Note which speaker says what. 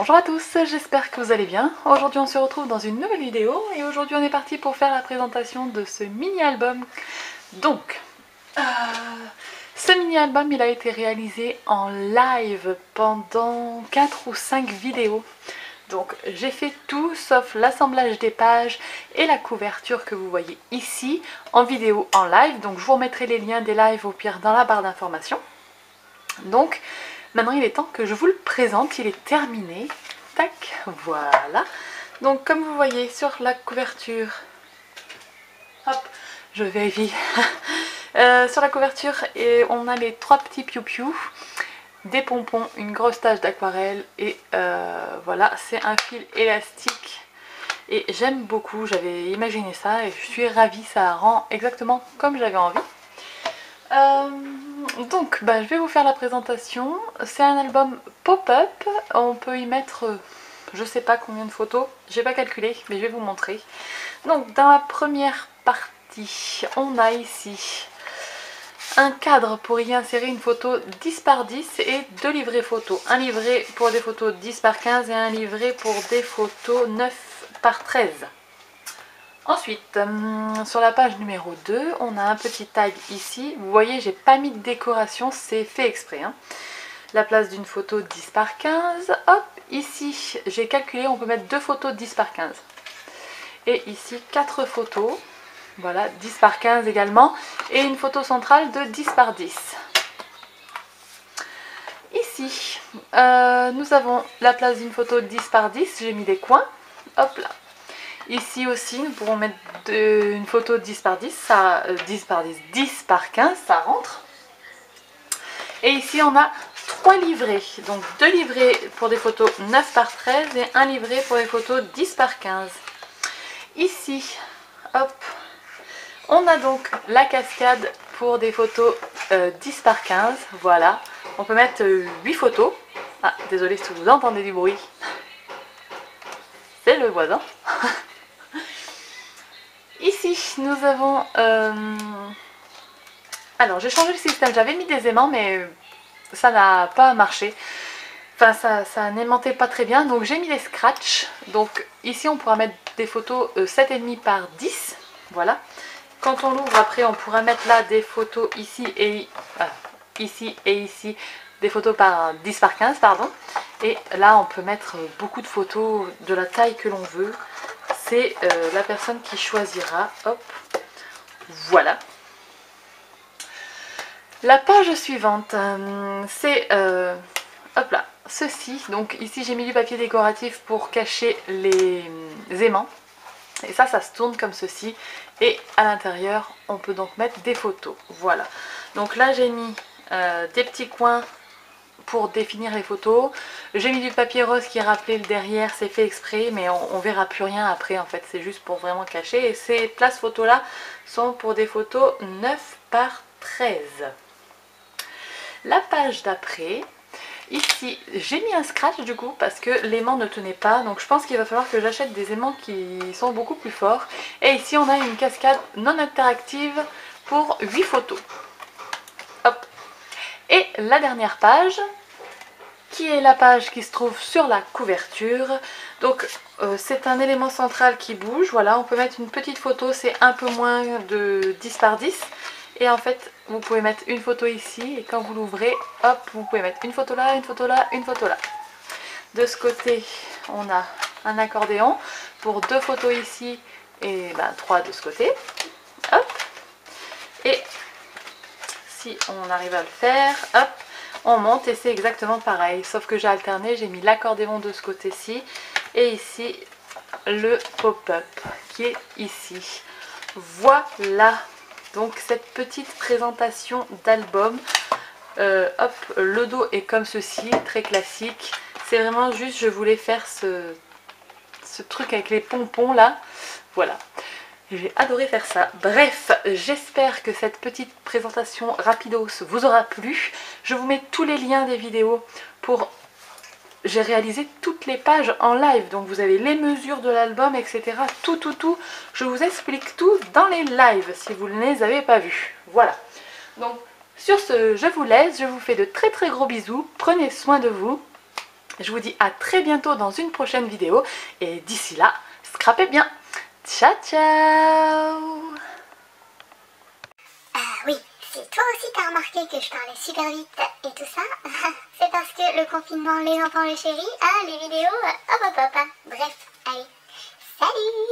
Speaker 1: Bonjour à tous, j'espère que vous allez bien. Aujourd'hui on se retrouve dans une nouvelle vidéo et aujourd'hui on est parti pour faire la présentation de ce mini-album. Donc, ce mini-album il a été réalisé en live pendant 4 ou 5 vidéos. Donc j'ai fait tout sauf l'assemblage des pages et la couverture que vous voyez ici en vidéo en live. Donc je vous remettrai les liens des lives au pire dans la barre d'informations. Donc maintenant il est temps que je vous le présente, il est terminé. Tac, voilà. Donc comme vous voyez sur la couverture, hop, je vérifie. Sur la couverture, on a les 3 petits piou-piou, des pompons, une grosse tache d'aquarelle et voilà, c'est un fil élastique. Et j'aime beaucoup, j'avais imaginé ça et je suis ravie, ça rend exactement comme j'avais envie. Donc je vais vous faire la présentation. C'est un album pop-up, on peut y mettre je sais pas combien de photos, j'ai pas calculé mais je vais vous montrer. Donc dans la première partie on a ici un cadre pour y insérer une photo 10 par 10 et 2 livrets photos. Un livret pour des photos 10 par 15 et un livret pour des photos 9 par 13. Ensuite, sur la page numéro 2, on a un petit tag ici. Vous voyez, j'ai pas mis de décoration, c'est fait exprès. La place d'une photo 10 par 15. Hop, ici, j'ai calculé, on peut mettre 2 photos 10 par 15. Et ici, 4 photos. Voilà, 10 par 15 également. Et une photo centrale de 10 par 10. Ici, nous avons la place d'une photo 10 par 10. J'ai mis des coins. Hop là. Ici aussi, nous pourrons mettre une photo 10 par 10, ça, 10 par 10, 10 par 15, ça rentre. Et ici, on a 3 livrets. Donc 2 livrets pour des photos 9 par 13 et un livret pour les photos 10 par 15. Ici, hop, on a donc la cascade pour des photos 10 par 15. Voilà, on peut mettre 8 photos. Ah, désolé si vous entendez du bruit. C'est le voisin. Ici, nous avons... Alors, j'ai changé le système. J'avais mis des aimants, mais ça n'a pas marché. Enfin, ça n'aimantait pas très bien. Donc, j'ai mis des scratchs. Donc, ici, on pourra mettre des photos 7,5 par 10. Voilà. Quand on l'ouvre, après, on pourra mettre là des photos ici et ici. Des photos par 10 par 15, pardon. Et là, on peut mettre beaucoup de photos de la taille que l'on veut. C'est la personne qui choisira. Hop, voilà. La page suivante, c'est hop là, ceci. Donc ici j'ai mis du papier décoratif pour cacher les aimants. Et ça se tourne comme ceci. Et à l'intérieur, on peut donc mettre des photos. Voilà. Donc là j'ai mis des petits coins pour définir les photos. J'ai mis du papier rose qui rappelait le derrière, c'est fait exprès, mais on verra plus rien après en fait, c'est juste pour vraiment cacher. Et ces places photos là sont pour des photos 9 par 13. La page d'après, ici j'ai mis un scratch du coup parce que l'aimant ne tenait pas, donc je pense qu'il va falloir que j'achète des aimants qui sont beaucoup plus forts. Et ici on a une cascade non interactive pour 8 photos. Hop. Et la dernière page, qui est la page qui se trouve sur la couverture. Donc c'est un élément central qui bouge. Voilà, on peut mettre une petite photo, c'est un peu moins de 10 par 10. Et en fait, vous pouvez mettre une photo ici et quand vous l'ouvrez, hop, vous pouvez mettre une photo là, une photo là, une photo là. De ce côté, on a un accordéon pour 2 photos ici et 3 de ce côté. Hop. Et si on arrive à le faire, hop, on monte et c'est exactement pareil, sauf que j'ai alterné, j'ai mis l'accordéon de ce côté-ci et ici le pop-up qui est ici. Voilà, donc cette petite présentation d'album. Hop, le dos est comme ceci, très classique. C'est vraiment juste, je voulais faire ce truc avec les pompons là. Voilà. J'ai adoré faire ça. Bref, j'espère que cette petite présentation rapidos vous aura plu. Je vous mets tous les liens des vidéos pour... J'ai réalisé toutes les pages en live, donc vous avez les mesures de l'album, etc. Tout. Je vous explique tout dans les lives si vous ne les avez pas vus. Voilà. Donc, sur ce, je vous laisse. Je vous fais de très gros bisous. Prenez soin de vous. Je vous dis à très bientôt dans une prochaine vidéo. Et d'ici là, scrapez bien. Ciao ciao.
Speaker 2: Oui, si toi aussi t'as remarqué que je parlais super vite et tout ça, c'est parce que le confinement, les enfants, les chéris, les vidéos, hop hop hop. Bref, allez, salut!